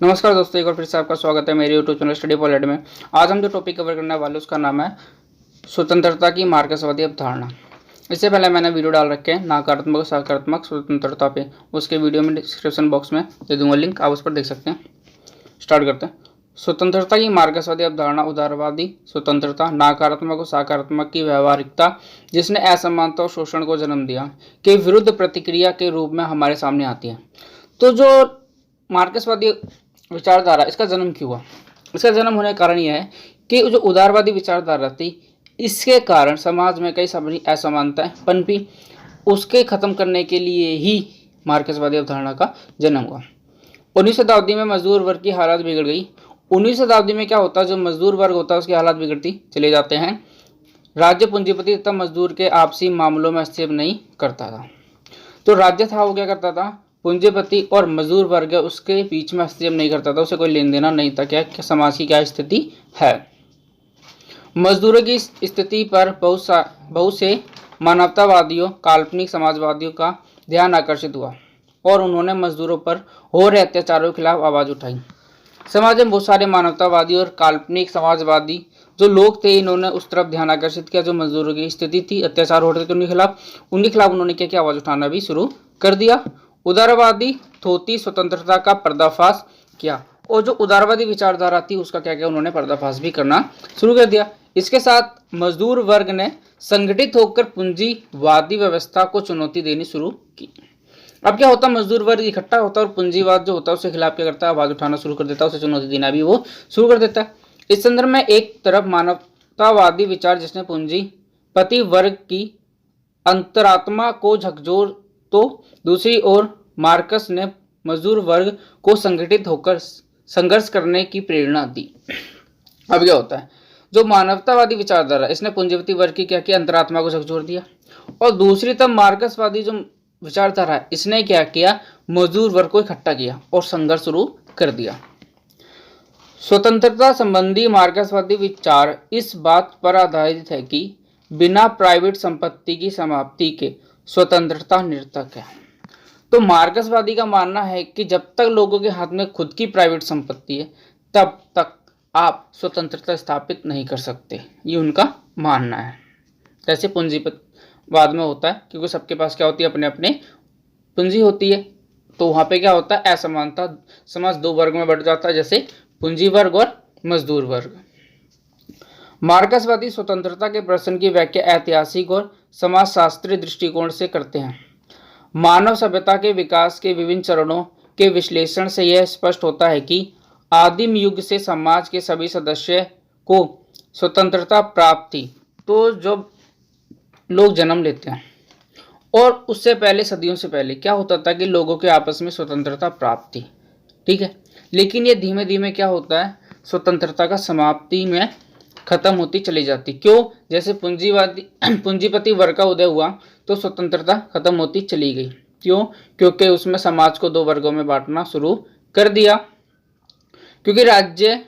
नमस्कार दोस्तों, एक बार फिर से आपका स्वागत है मेरे यूट्यूब चैनल स्टडी पॉलिट में। आज हम जो टॉपिक कवर करने वाले उसका नाम है स्वतंत्रता की मार्क्सवादी अवधारणा। इससे पहले मैंने वीडियो डाल रखे हैं नकारात्मक और सकारात्मक स्वतंत्रता पे, उसके वीडियो में डिस्क्रिप्शन बॉक्स में दे दूंगा लिंक, आप उस पर देख सकते हैं। स्टार्ट करते हैं। स्वतंत्रता की मार्क्सवादी अवधारणा उदारवादी स्वतंत्रता, नकारात्मक और सकारात्मक की व्यवहारिकता जिसने असमानता और शोषण को जन्म दिया के विरुद्ध प्रतिक्रिया के रूप में हमारे सामने आती है। तो जो मार्क्सवादी विचारधारा, इसका जन्म क्यों हुआ? इसका जन्म होने का कारण यह है कि जो उदारवादी विचारधारा थी, इसके कारण समाज में कई सारी असमानताएं पनपी। उसके खत्म करने के लिए ही मार्क्सवादी अवधारणा का जन्म हुआ। 19वीं शताब्दी में मजदूर वर्ग की हालत बिगड़ गई। 19वीं शताब्दी में क्या होता है, जो मजदूर वर्ग होता है उसकी हालत बिगड़ती चले जाते हैं। राज्य पूंजीपति तथा मजदूर के आपसी मामलों में हस्तक्षेप नहीं करता था। तो राज्य था वो क्या करता था, पूंजीपति और मजदूर वर्ग उसके बीच में हस्तक्षेप नहीं करता था, उसे कोई लेन देना नहीं था। क्या समाज की क्या स्थिति है। मजदूरों की स्थिति पर बहुत से मानवतावादियों, काल्पनिक समाजवादियों का ध्यान आकर्षित हुआ और उन्होंने मजदूरों पर हो रहे अत्याचारों के खिलाफ आवाज उठाई। समाज में बहुत सारे मानवतावादी और काल्पनिक समाजवादी जो लोग थे, इन्होंने उस तरफ ध्यान आकर्षित किया जो मजदूरों की स्थिति थी, अत्याचार हो रहे थे उनके खिलाफ उन्होंने क्या आवाज उठाना भी शुरू कर दिया। उदारवादी थोथी स्वतंत्रता का पर्दाफाश किया और जो उदारवादी विचारधारा थी उसका क्या उन्होंने पर्दाफाश भी करना शुरू कर दिया। इसके साथ मजदूर वर्ग ने संगठित होकर पूंजीवादी व्यवस्था को चुनौती देनी शुरू की। अब क्या होता, मजदूर वर्ग इकट्ठा होता है और पूंजीवाद जो होता है उसके खिलाफ क्या करता है, आवाज उठाना शुरू कर देता है, उसे चुनौती देना भी वो शुरू कर देता है। इस संदर्भ में एक तरफ मानवतावादी विचार जिसने पूंजीपति वर्ग की अंतरात्मा को झकझोर, तो दूसरी ओर मार्क्स ने मजदूर वर्ग को संगठित होकर संघर्ष करने की प्रेरणा दी। अब क्या होता है, जो मानवतावादी विचारधारा इसने पूंजीपति वर्ग की क्या किया, अंतरात्मा को झकझोर दिया, और दूसरी तरफ मार्क्सवादी जो विचारधारा है इसने क्या किया, मजदूर वर्ग को इकट्ठा किया और संघर्ष शुरू कर दिया। स्वतंत्रता संबंधी मार्क्सवादी विचार इस बात पर आधारित है कि बिना प्राइवेट संपत्ति की समाप्ति के स्वतंत्रता निरर्थक है। तो मार्क्सवादी का मानना है कि जब तक लोगों के हाथ में खुद की प्राइवेट संपत्ति है तब तक आप स्वतंत्रता स्थापित नहीं कर सकते, ये उनका मानना है। जैसे पूंजीवाद में होता है, क्योंकि सबके पास क्या होती है, अपने अपने पूंजी होती है, तो वहां पे क्या होता है, असमानता, समाज दो वर्ग में बढ़ जाता है, जैसे पूंजी वर्ग और मजदूर वर्ग। मार्क्सवादी स्वतंत्रता के प्रश्न की व्याख्या ऐतिहासिक और समाजशास्त्रीय दृष्टिकोण से करते हैं। मानव सभ्यता के विकास के विभिन्न चरणों के विश्लेषण से यह स्पष्ट होता है कि आदिम युग से समाज के सभी सदस्य को स्वतंत्रता प्राप्त थी। तो जब लोग जन्म लेते हैं और उससे पहले, सदियों से पहले क्या होता था कि लोगों के आपस में स्वतंत्रता प्राप्त थी, ठीक है। लेकिन ये धीमे धीमे क्या होता है, स्वतंत्रता का समाप्ति में खत्म होती चली जाती। क्यों? जैसे पूंजीपति वर्ग का उदय हुआ तो स्वतंत्रता खत्म होती चली गई। क्यों? क्योंकि उसमें समाज को दो वर्गों में बांटना शुरू कर दिया, क्योंकि राज्य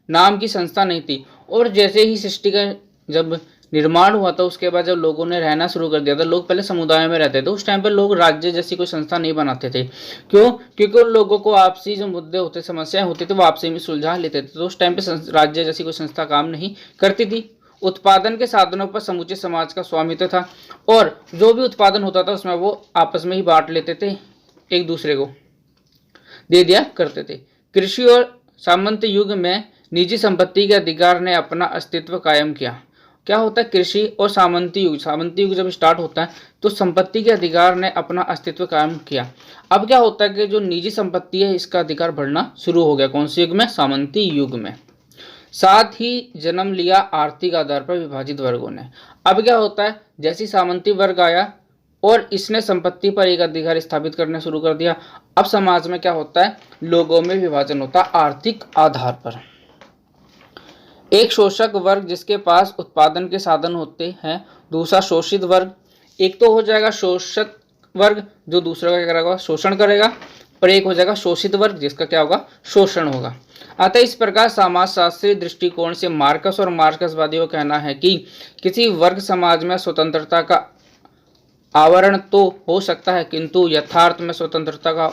नाम की संस्था नहीं थी। और जैसे ही सृष्टि का जब निर्माण हुआ था, उसके बाद जब लोगों ने रहना शुरू कर दिया था, लोग पहले समुदाय में रहते थे, उस टाइम पर लोग राज्य जैसी कोई संस्था नहीं बनाते थे। क्यों? क्योंकि उन लोगों को आपसी जो मुद्दे होते, समस्याएं होती थी, वो आपसी में सुलझा लेते थे। तो उस टाइम पे राज्य जैसी कोई संस्था काम नहीं करती थी। उत्पादन के साधनों पर समूचे समाज का स्वामित्व था और जो भी उत्पादन होता था उसमें वो आपस में ही बांट लेते थे, एक दूसरे को दे दिया करते थे। कृषि और सामंत युग में निजी संपत्ति के अधिकार ने अपना अस्तित्व कायम किया। क्या होता है, कृषि और सामंती युग जब स्टार्ट होता है तो संपत्ति के अधिकार ने अपना अस्तित्व कायम किया। अब क्या होता है कि जो निजी संपत्ति है इसका अधिकार बढ़ना शुरू हो गया। कौन से युग में? सामंती युग में। साथ ही जन्म लिया आर्थिक आधार पर विभाजित वर्गों ने। अब क्या होता है, जैसे सामंती वर्ग आया और इसने संपत्ति पर एक अधिकार स्थापित करना शुरू कर दिया। अब समाज में क्या होता है, लोगों में विभाजन होता है आर्थिक आधार पर। एक शोषक वर्ग जिसके पास उत्पादन के साधन होते हैं, दूसरा शोषित वर्ग। एक तो हो जाएगा शोषक वर्ग जो दूसरे का क्या करेगा, शोषण करेगा, और एक हो जाएगा शोषित वर्ग जिसका क्या होगा, शोषण होगा। अतः इस प्रकार समाजशास्त्रीय दृष्टिकोण से मार्क्स और मार्क्सवादियों का कहना है कि किसी वर्ग समाज में स्वतंत्रता का आवरण तो हो सकता है, किंतु यथार्थ में स्वतंत्रता का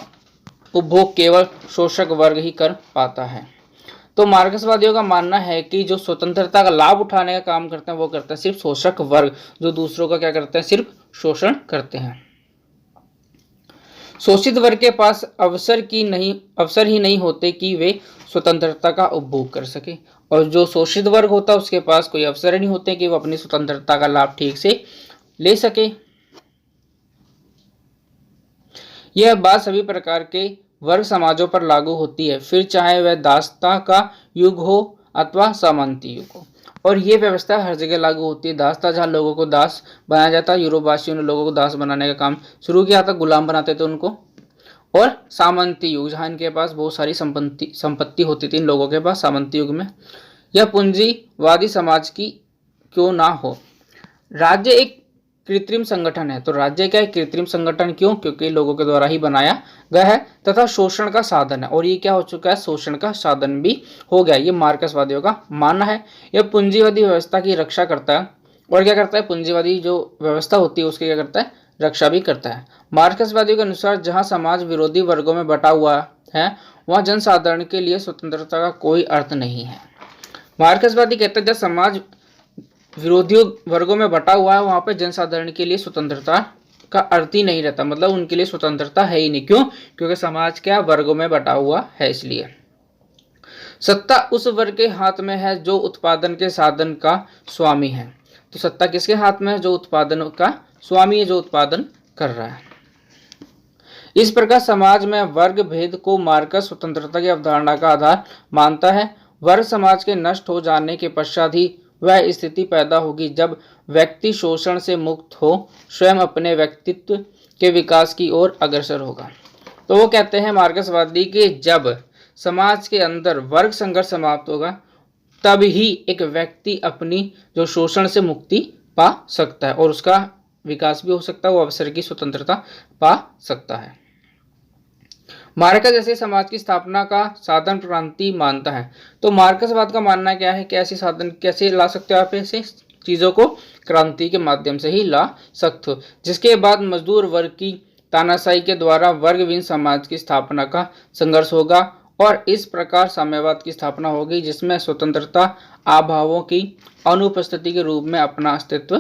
उपभोग केवल शोषक वर्ग ही कर पाता है। तो मार्क्सवादियों का मानना है कि जो स्वतंत्रता का लाभ उठाने का काम करते हैं वो करते हैं सिर्फ शोषक वर्ग, जो दूसरों का क्या करते हैं, सिर्फ शोषण करते हैं। शोषित वर्ग के पास अवसर ही नहीं होते कि वे स्वतंत्रता का उपभोग कर सके, और जो शोषित वर्ग होता है उसके पास कोई अवसर ही नहीं होते कि वो अपनी स्वतंत्रता का लाभ ठीक से ले सके। यह बात सभी प्रकार के वर्ग समाजों पर लागू होती है, फिर चाहे वह दासता का युग हो अथवा सामंती युग हो। और ये व्यवस्था हर जगह लागू होती है। दासता जहाँ लोगों को दास बनाया जाता है, यूरोपवासियों ने लोगों को दास बनाने का काम शुरू किया था, गुलाम बनाते थे उनको। और सामंती युग, जहाँ इनके पास बहुत सारी संपत्ति होती थी इन लोगों के पास, सामंती युग में। यह पूंजीवादी समाज की क्यों ना हो। राज्य एक कृत्रिम संगठन है। तो राज्य क्या है, कृत्रिम संगठन। क्यों? क्योंकि लोगों के द्वारा ही बनाया गया है तथा शोषण का साधन है। और ये क्या हो चुका है, शोषण का साधन भी हो गया। ये मार्क्सवादियों का मानना है। यह पूंजीवादी व्यवस्था की रक्षा करता है। और क्या करता है, पूंजीवादी जो व्यवस्था होती है उसकी क्या करता है, रक्षा भी करता है। मार्क्सवादियों के अनुसार जहां समाज विरोधी वर्गों में बटा हुआ है वहां जनसाधारण के लिए स्वतंत्रता का कोई अर्थ नहीं है। मार्क्सवादी कहते हैं जब समाज विरोधी वर्गों में बटा हुआ है वहां पर जनसाधारण के लिए स्वतंत्रता का अर्थ ही नहीं रहता, मतलब उनके लिए स्वतंत्रता है ही नहीं। क्यों? क्योंकि समाज क्या वर्गों में बटा हुआ है। इसलिए सत्ता उस वर्ग के हाथ में है जो उत्पादन के साधन का स्वामी है। तो सत्ता किसके हाथ में है, जो उत्पादन का स्वामी है, जो उत्पादन कर रहा है। इस प्रकार समाज में वर्ग भेद को मार्क्स स्वतंत्रता की अवधारणा का आधार मानता है। वर्ग समाज के नष्ट हो जाने के पश्चात ही वह स्थिति पैदा होगी जब व्यक्ति शोषण से मुक्त हो स्वयं अपने व्यक्तित्व के विकास की ओर अग्रसर होगा। तो वो कहते हैं मार्क्सवादी कि जब समाज के अंदर वर्ग संघर्ष समाप्त होगा तब ही एक व्यक्ति अपनी जो शोषण से मुक्ति पा सकता है और उसका विकास भी हो सकता है, वो अवसर की स्वतंत्रता पा सकता है। मार्क्स ऐसे समाज की स्थापना का साधन क्रांति मानता है। तो मार्क्सवाद का मानना क्या है कि ऐसे साधन कैसे ला सकते हो आप, ऐसे चीजों को क्रांति के माध्यम से ही ला सकते हो, जिसके बाद मजदूर वर्ग की तानाशाही के द्वारा वर्गविहीन समाज की स्थापना का संघर्ष होगा और इस प्रकार साम्यवाद की स्थापना होगी जिसमें स्वतंत्रता अभावों की अनुपस्थिति के रूप में अपना अस्तित्व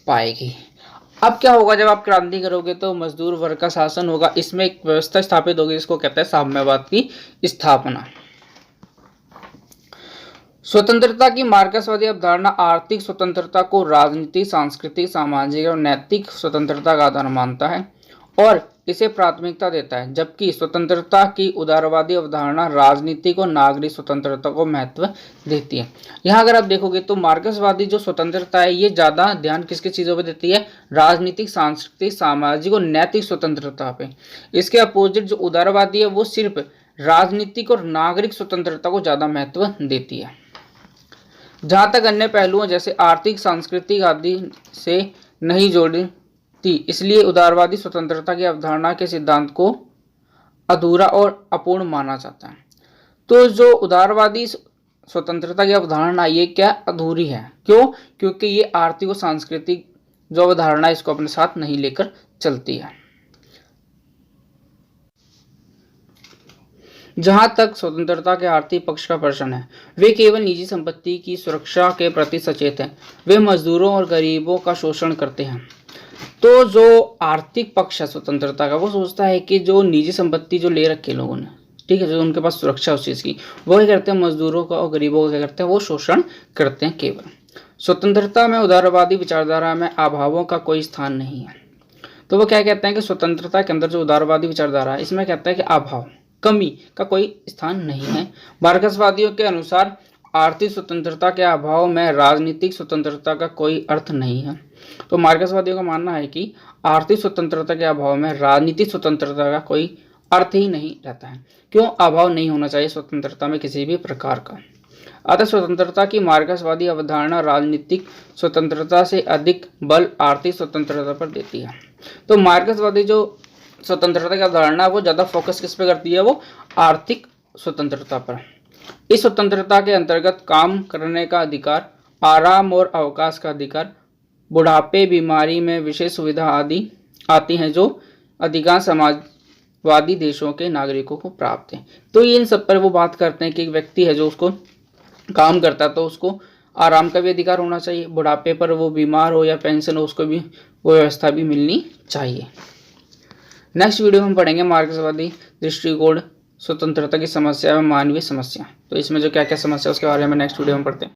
पाएगी। अब क्या होगा, जब आप क्रांति करोगे तो मजदूर वर्ग का शासन होगा, इसमें एक व्यवस्था स्थापित होगी जिसको कहते हैं साम्यवाद की स्थापना। स्वतंत्रता की मार्क्सवादी अवधारणा आर्थिक स्वतंत्रता को राजनीतिक, सांस्कृतिक, सामाजिक और नैतिक स्वतंत्रता का आधार मानता है और इसे प्राथमिकता देता है, जबकि स्वतंत्रता की उदारवादी अवधारणा राजनीतिक और नागरिक स्वतंत्रता को महत्व देती है। यहाँ अगर आप देखोगे तो मार्क्सवादी जो स्वतंत्रता है ये ज्यादा ध्यान किसकी चीजों पे देती है, राजनीतिक, सांस्कृतिक, सामाजिक और नैतिक स्वतंत्रता पे। इसके अपोजिट जो उदारवादी है वो सिर्फ राजनीतिक और नागरिक स्वतंत्रता को ज्यादा महत्व देती है। जहां तक अन्य पहलुओं जैसे आर्थिक, सांस्कृतिक आदि से नहीं जोड़ी थी, इसलिए उदारवादी स्वतंत्रता की अवधारणा के सिद्धांत को अधूरा और अपूर्ण माना जाता है। तो जो उदारवादी स्वतंत्रता की अवधारणा ये क्या अधूरी है, क्यों? क्योंकि ये आर्थिक और सांस्कृतिक जो अवधारणा है इसको अपने साथ नहीं लेकर चलती है। जहां तक स्वतंत्रता के आर्थिक पक्ष का प्रश्न है, वे केवल निजी संपत्ति की सुरक्षा के प्रति सचेत हैं। वे मजदूरों और गरीबों का शोषण करते हैं। तो जो आर्थिक पक्ष है स्वतंत्रता का, वो सोचता है कि जो निजी संपत्ति जो ले रखी है लोगों ने, ठीक है, जो उनके पास सुरक्षा उस चीज़ की, वो क्या करते हैं, मजदूरों का और गरीबों का क्या करते हैं, वो शोषण करते हैं केवल। स्वतंत्रता में उदारवादी विचारधारा में अभावों का कोई स्थान नहीं है। तो वो क्या कहते हैं कि स्वतंत्रता के अंदर जो उदारवादी विचारधारा है इसमें कहता है कि अभाव, कमी का कोई स्थान नहीं है। मार्क्सवादियों के अनुसार आर्थिक स्वतंत्रता के अभाव में राजनीतिक स्वतंत्रता का कोई अर्थ नहीं है। तो मार्क्सवादियों का मानना है कि आर्थिक स्वतंत्रता के अभाव में राजनीतिक स्वतंत्रता का कोई अर्थ ही नहीं रहता है। क्यों? अभाव नहीं होना चाहिए स्वतंत्रता में किसी भी प्रकार का। अतः स्वतंत्रता की मार्क्सवादी अवधारणा राजनीतिक स्वतंत्रता से अधिक बल आर्थिक स्वतंत्रता पर देती है। तो मार्क्सवादी जो स्वतंत्रता की अवधारणा वो ज़्यादा फोकस किस पे करती है, वो आर्थिक स्वतंत्रता पर। इस स्वतंत्रता के अंतर्गत काम करने का अधिकार, आराम और अवकाश का अधिकार, बुढ़ापे, बीमारी में विशेष सुविधा आदि आती हैं जो अधिकांश समाज वादी देशों के नागरिकों को प्राप्त है। तो ये इन सब पर वो बात करते हैं कि एक व्यक्ति है जो उसको काम करता है तो उसको आराम का भी अधिकार होना चाहिए, बुढ़ापे पर वो बीमार हो या पेंशन हो उसको भी वो व्यवस्था भी मिलनी चाहिए। नेक्स्ट वीडियो में हम पढ़ेंगे मार्क्सवादी दृष्टिकोण, स्वतंत्रता की समस्या एवं मानवीय समस्या। तो इसमें जो क्या क्या समस्या उसके बारे में नेक्स्ट वीडियो में पढ़ते हैं।